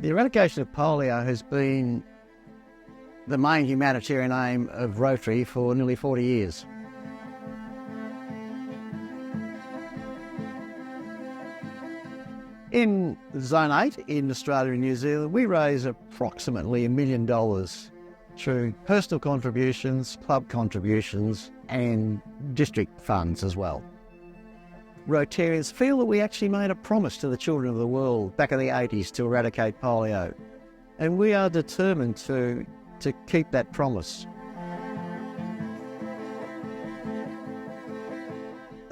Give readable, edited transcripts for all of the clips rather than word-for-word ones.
The eradication of polio has been the main humanitarian aim of Rotary for nearly 40 years. In Zone 8 in Australia and New Zealand, we raise approximately $1 million through personal contributions, club contributions and district funds as well. Rotarians feel that we actually made a promise to the children of the world back in the 80s to eradicate polio, and we are determined to keep that promise.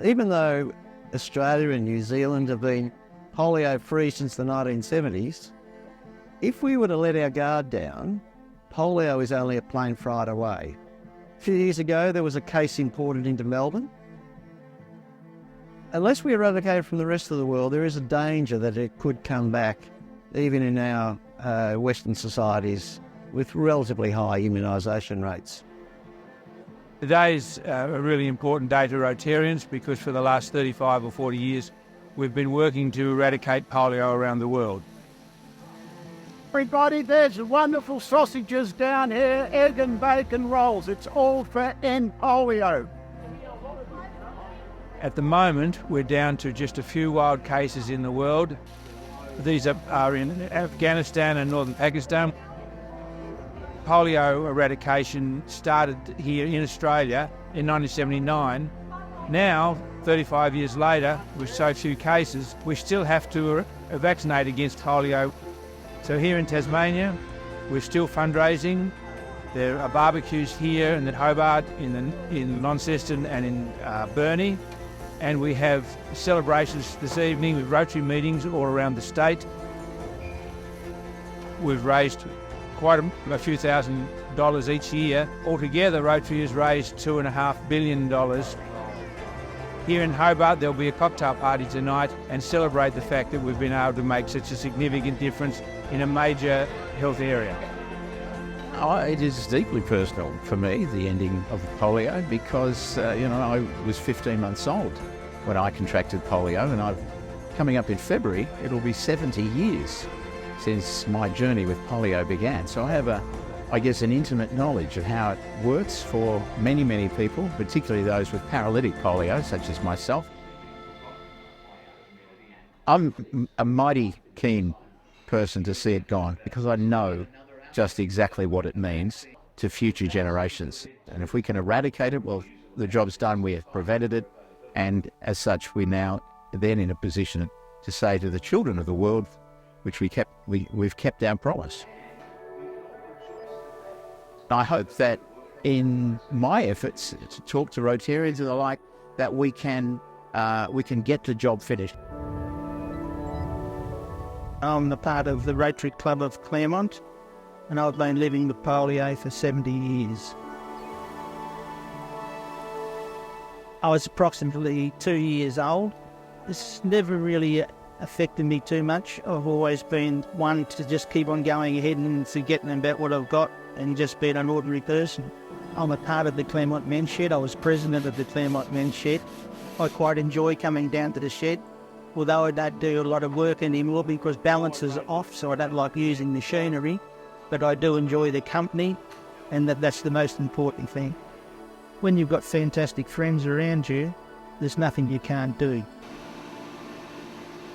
Even though Australia and New Zealand have been polio-free since the 1970s, if we were to let our guard down, polio is only a plane flight away. A few years ago, there was a case imported into Melbourne. Unless we eradicate it from the rest of the world, there is a danger that it could come back, even in our Western societies, with relatively high immunisation rates. Today is a really important day to Rotarians because for the last 35 or 40 years, we've been working to eradicate polio around the world. Everybody, there's wonderful sausages down here, egg and bacon rolls. It's all for end polio. At the moment, we're down to just a few wild cases in the world. These are in Afghanistan and northern Pakistan. Polio eradication started here in Australia in 1979. Now, 35 years later, with so few cases, we still have to vaccinate against polio. So here in Tasmania, we're still fundraising. There are barbecues here in Hobart, in Launceston and in Burnie. And we have celebrations this evening with Rotary meetings all around the state. We've raised quite a few $1,000s each year. Altogether, Rotary has raised $2.5 billion. Here in Hobart, there'll be a cocktail party tonight and celebrate the fact that we've been able to make such a significant difference in a major health area. It is deeply personal for me, the ending of polio, because I was 15 months old when I contracted polio, and coming up in February, it'll be 70 years since my journey with polio began. So I have an intimate knowledge of how it works for many, many people, particularly those with paralytic polio, such as myself. I'm a mighty keen person to see it gone because I know just exactly what it means to future generations. And if we can eradicate it, well, the job's done. We have prevented it. And as such, we're now then in a position to say to the children of the world, which we've kept our promise. I hope that in my efforts to talk to Rotarians and the like, that we can get the job finished. I'm a part of the Rotary Club of Claremont, and I've been living with polio for 70 years. I was approximately 2 years old. This never really affected me too much. I've always been one to just keep on going ahead and forgetting about what I've got and just being an ordinary person. I'm a part of the Claremont Men's Shed. I was president of the Claremont Men's Shed. I quite enjoy coming down to the shed, although I don't do a lot of work anymore because balance is off, so I don't like using machinery. But I do enjoy the company, and that's the most important thing. When you've got fantastic friends around you, there's nothing you can't do.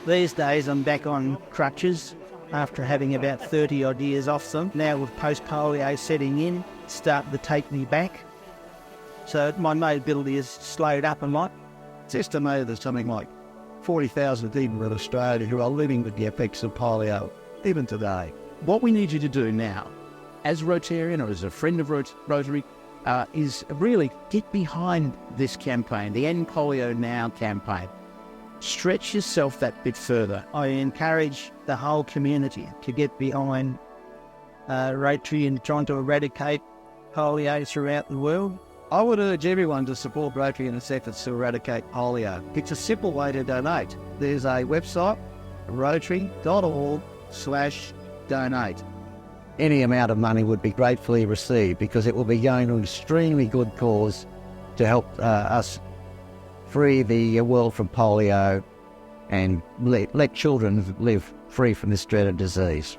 These days I'm back on crutches after having about 30 odd years off them. Now with post-polio setting in, it's starting to take me back. So my mobility has slowed up a lot. It's estimated there's something like 40,000 people in Australia who are living with the effects of polio, even today. What we need you to do now, as a Rotarian or as a friend of Rotary, is really get behind this campaign, the End Polio Now campaign. Stretch yourself that bit further. I encourage the whole community to get behind Rotary and trying to eradicate polio throughout the world. I would urge everyone to support Rotary in its efforts to eradicate polio. It's a simple way to donate. There's a website, rotary.org/donate. Any amount of money would be gratefully received because it will be going to an extremely good cause to help us free the world from polio and let children live free from this dreaded disease.